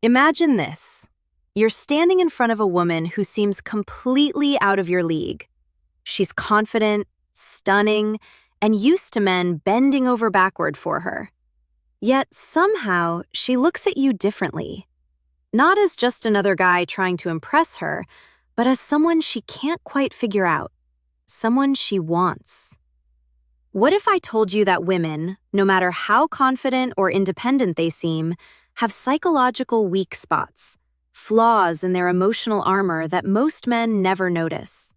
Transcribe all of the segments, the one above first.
Imagine this. You're standing in front of a woman who seems completely out of your league. She's confident, stunning, and used to men bending over backward for her. Yet somehow she looks at you differently. Not as just another guy trying to impress her, but as someone she can't quite figure out. Someone she wants. What if I told you that women, no matter how confident or independent they seem, have psychological weak spots, flaws in their emotional armor that most men never notice?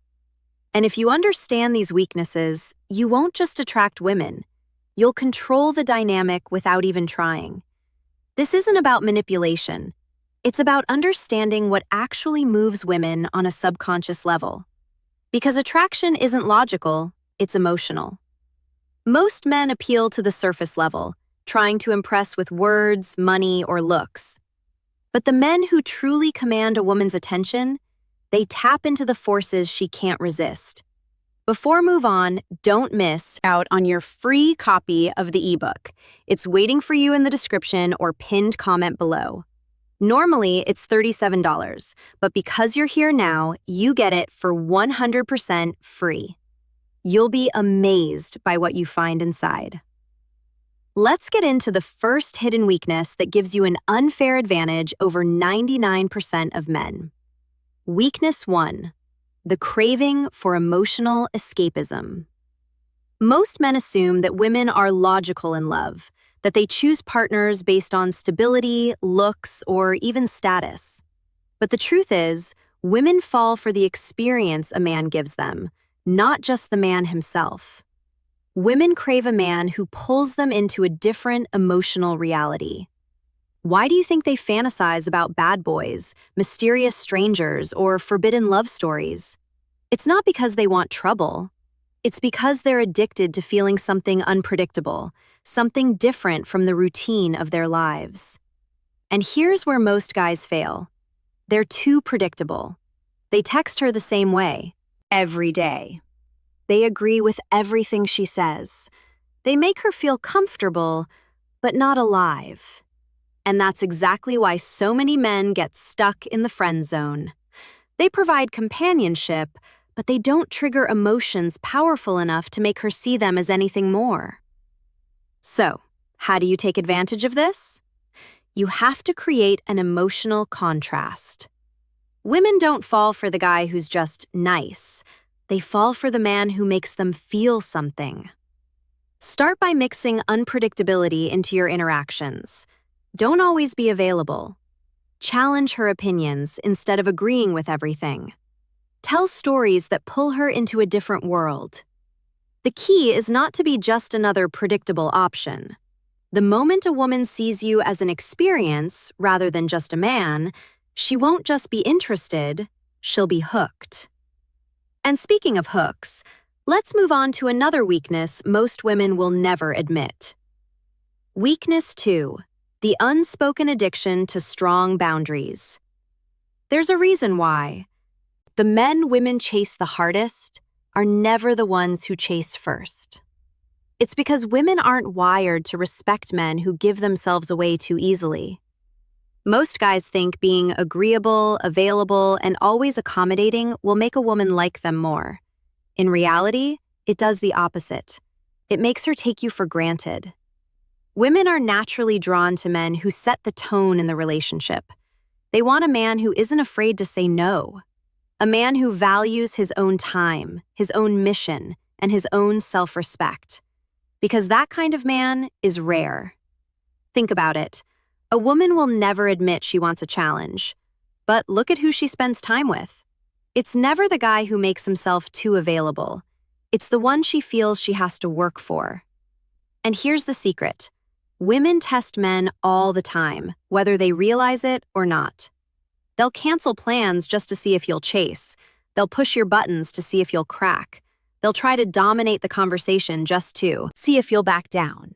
And if you understand these weaknesses, you won't just attract women. You'll control the dynamic without even trying. This isn't about manipulation. It's about understanding what actually moves women on a subconscious level. Because attraction isn't logical, it's emotional. Most men appeal to the surface level, trying to impress with words, money, or looks. But the men who truly command a woman's attention, they tap into the forces she can't resist. Before move on, don't miss out on your free copy of the ebook. It's waiting for you in the description or pinned comment below. Normally, it's $37, but because you're here now, you get it for 100% free. You'll be amazed by what you find inside. Let's get into the first hidden weakness that gives you an unfair advantage over 99% of men. Weakness 1. The craving for emotional escapism. Most men assume that women are logical in love, that they choose partners based on stability, looks, or even status. But the truth is, women fall for the experience a man gives them, not just the man himself. Women crave a man who pulls them into a different emotional reality. Why do you think they fantasize about bad boys, mysterious strangers, or forbidden love stories? It's not because they want trouble. It's because they're addicted to feeling something unpredictable, something different from the routine of their lives. And here's where most guys fail. They're too predictable. They text her the same way, every day. They agree with everything she says. They make her feel comfortable, but not alive. And that's exactly why so many men get stuck in the friend zone. They provide companionship, but they don't trigger emotions powerful enough to make her see them as anything more. So, how do you take advantage of this? You have to create an emotional contrast. Women don't fall for the guy who's just nice. They fall for the man who makes them feel something. Start by mixing unpredictability into your interactions. Don't always be available. Challenge her opinions instead of agreeing with everything. Tell stories that pull her into a different world. The key is not to be just another predictable option. The moment a woman sees you as an experience rather than just a man, she won't just be interested, she'll be hooked. And speaking of hooks, let's move on to another weakness most women will never admit. Weakness 2. The unspoken addiction to strong boundaries. There's a reason why. The men women chase the hardest are never the ones who chase first. It's because women aren't wired to respect men who give themselves away too easily. Most guys think being agreeable, available, and always accommodating will make a woman like them more. In reality, it does the opposite. It makes her take you for granted. Women are naturally drawn to men who set the tone in the relationship. They want a man who isn't afraid to say no. A man who values his own time, his own mission, and his own self-respect. Because that kind of man is rare. Think about it. A woman will never admit she wants a challenge. But look at who she spends time with. It's never the guy who makes himself too available. It's the one she feels she has to work for. And here's the secret. Women test men all the time, whether they realize it or not. They'll cancel plans just to see if you'll chase. They'll push your buttons to see if you'll crack. They'll try to dominate the conversation just to see if you'll back down.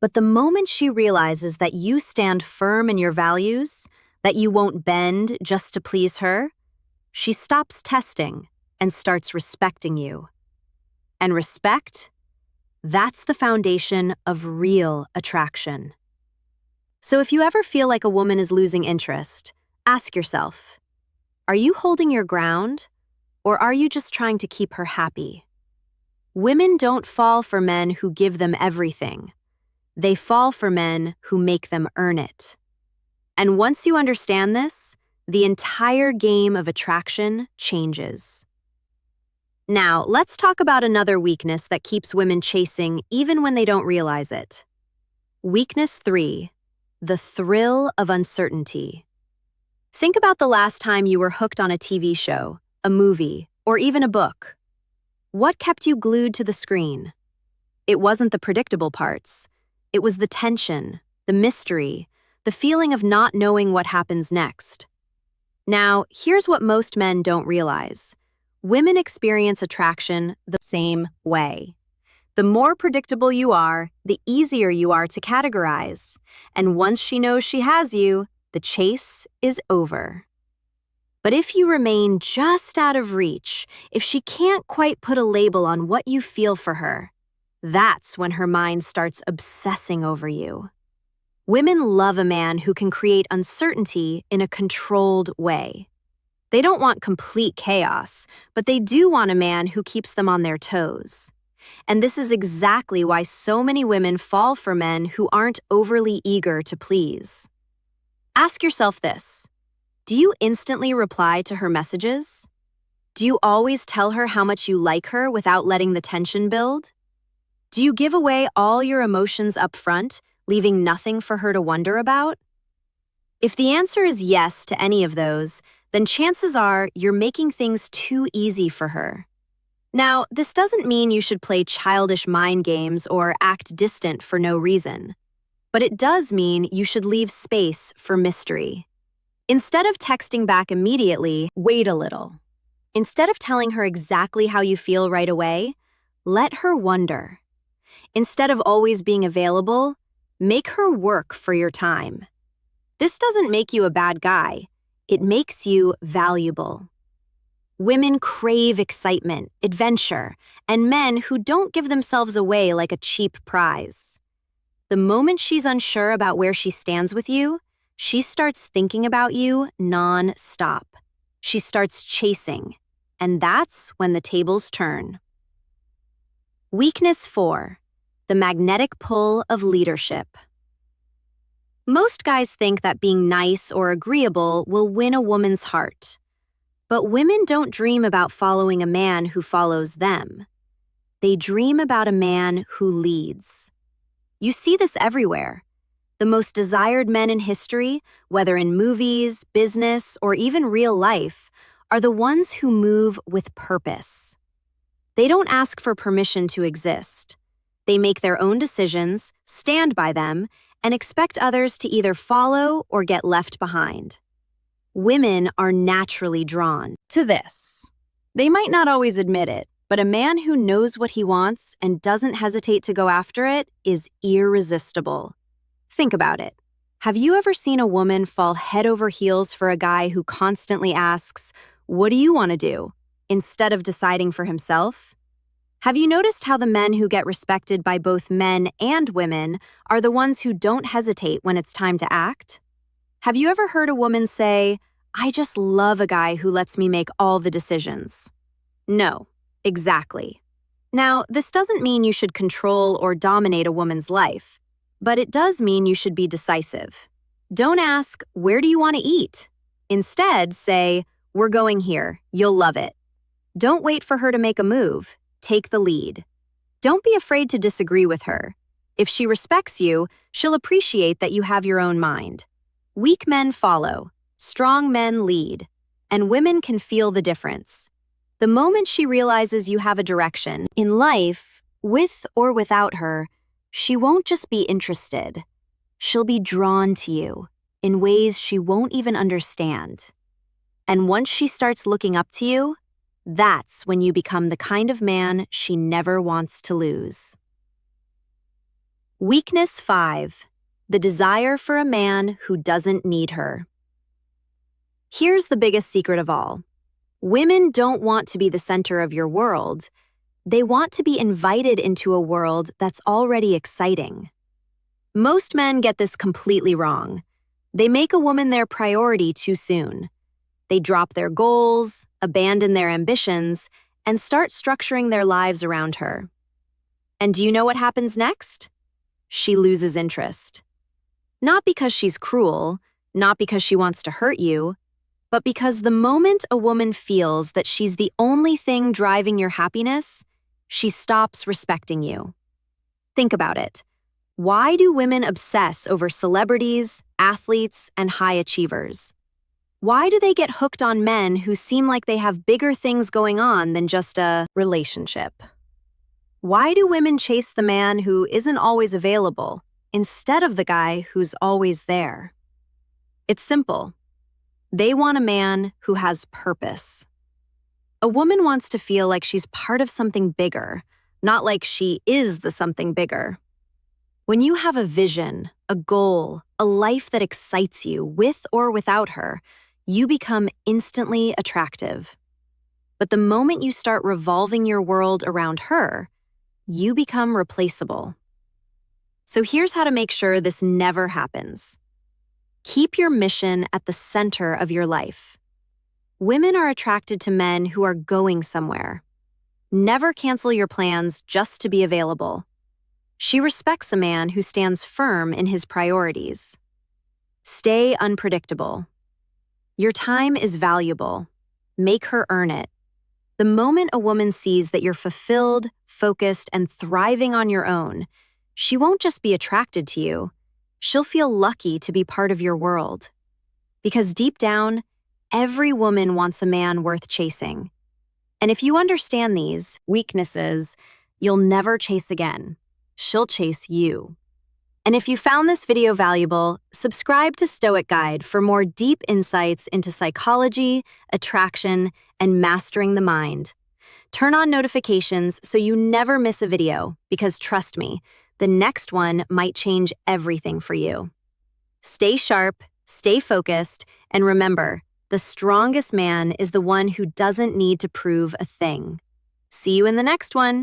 But the moment she realizes that you stand firm in your values, that you won't bend just to please her, she stops testing and starts respecting you. And respect? That's the foundation of real attraction. So if you ever feel like a woman is losing interest, ask yourself, are you holding your ground, or are you just trying to keep her happy? Women don't fall for men who give them everything. They fall for men who make them earn it. And once you understand this, the entire game of attraction changes. Now, let's talk about another weakness that keeps women chasing even when they don't realize it. Weakness 3, the thrill of uncertainty. Think about the last time you were hooked on a TV show, a movie, or even a book. What kept you glued to the screen? It wasn't the predictable parts. It was the tension, the mystery, the feeling of not knowing what happens next. Now, here's what most men don't realize. Women experience attraction the same way. The more predictable you are, the easier you are to categorize. And once she knows she has you, the chase is over. But if you remain just out of reach, if she can't quite put a label on what you feel for her, that's when her mind starts obsessing over you. Women love a man who can create uncertainty in a controlled way. They don't want complete chaos, but they do want a man who keeps them on their toes. And this is exactly why so many women fall for men who aren't overly eager to please. Ask yourself this. Do you instantly reply to her messages? Do you always tell her how much you like her without letting the tension build? Do you give away all your emotions up front, leaving nothing for her to wonder about? If the answer is yes to any of those, then chances are you're making things too easy for her. Now, this doesn't mean you should play childish mind games or act distant for no reason, but it does mean you should leave space for mystery. Instead of texting back immediately, wait a little. Instead of telling her exactly how you feel right away, let her wonder. Instead of always being available, make her work for your time. This doesn't make you a bad guy. It makes you valuable. Women crave excitement, adventure, and men who don't give themselves away like a cheap prize. The moment she's unsure about where she stands with you, she starts thinking about you non-stop. She starts chasing, and that's when the tables turn. Weakness 4, the magnetic pull of leadership. Most guys think that being nice or agreeable will win a woman's heart. But women don't dream about following a man who follows them. They dream about a man who leads. You see this everywhere. The most desired men in history, whether in movies, business, or even real life, are the ones who move with purpose. They don't ask for permission to exist. They make their own decisions, stand by them, and expect others to either follow or get left behind. Women are naturally drawn to this. They might not always admit it, but a man who knows what he wants and doesn't hesitate to go after it is irresistible. Think about it. Have you ever seen a woman fall head over heels for a guy who constantly asks, "What do you want to do?" instead of deciding for himself? Have you noticed how the men who get respected by both men and women are the ones who don't hesitate when it's time to act? Have you ever heard a woman say, "I just love a guy who lets me make all the decisions"? No, exactly. Now, this doesn't mean you should control or dominate a woman's life, but it does mean you should be decisive. Don't ask, "Where do you want to eat?" Instead, say, "We're going here. You'll love it." Don't wait for her to make a move. Take the lead. Don't be afraid to disagree with her. If she respects you, she'll appreciate that you have your own mind. Weak men follow, strong men lead, and women can feel the difference. The moment she realizes you have a direction in life, with or without her, she won't just be interested. She'll be drawn to you in ways she won't even understand. And once she starts looking up to you, that's when you become the kind of man she never wants to lose. Weakness 5, the desire for a man who doesn't need her. Here's the biggest secret of all. Women don't want to be the center of your world. They want to be invited into a world that's already exciting. Most men get this completely wrong. They make a woman their priority too soon. They drop their goals, abandon their ambitions, and start structuring their lives around her. And do you know what happens next? She loses interest. Not because she's cruel, not because she wants to hurt you, but because the moment a woman feels that she's the only thing driving your happiness, she stops respecting you. Think about it. Why do women obsess over celebrities, athletes, and high achievers? Why do they get hooked on men who seem like they have bigger things going on than just a relationship? Why do women chase the man who isn't always available instead of the guy who's always there? It's simple. They want a man who has purpose. A woman wants to feel like she's part of something bigger, not like she is the something bigger. When you have a vision, a goal, a life that excites you with or without her, you become instantly attractive. But the moment you start revolving your world around her, you become replaceable. So here's how to make sure this never happens. Keep your mission at the center of your life. Women are attracted to men who are going somewhere. Never cancel your plans just to be available. She respects a man who stands firm in his priorities. Stay unpredictable. Your time is valuable. Make her earn it. The moment a woman sees that you're fulfilled, focused, and thriving on your own, she won't just be attracted to you. She'll feel lucky to be part of your world. Because deep down, every woman wants a man worth chasing. And if you understand these weaknesses, you'll never chase again. She'll chase you. And if you found this video valuable, subscribe to Stoic Guide for more deep insights into psychology, attraction, and mastering the mind. Turn on notifications so you never miss a video, because trust me, the next one might change everything for you. Stay sharp, stay focused, and remember, the strongest man is the one who doesn't need to prove a thing. See you in the next one.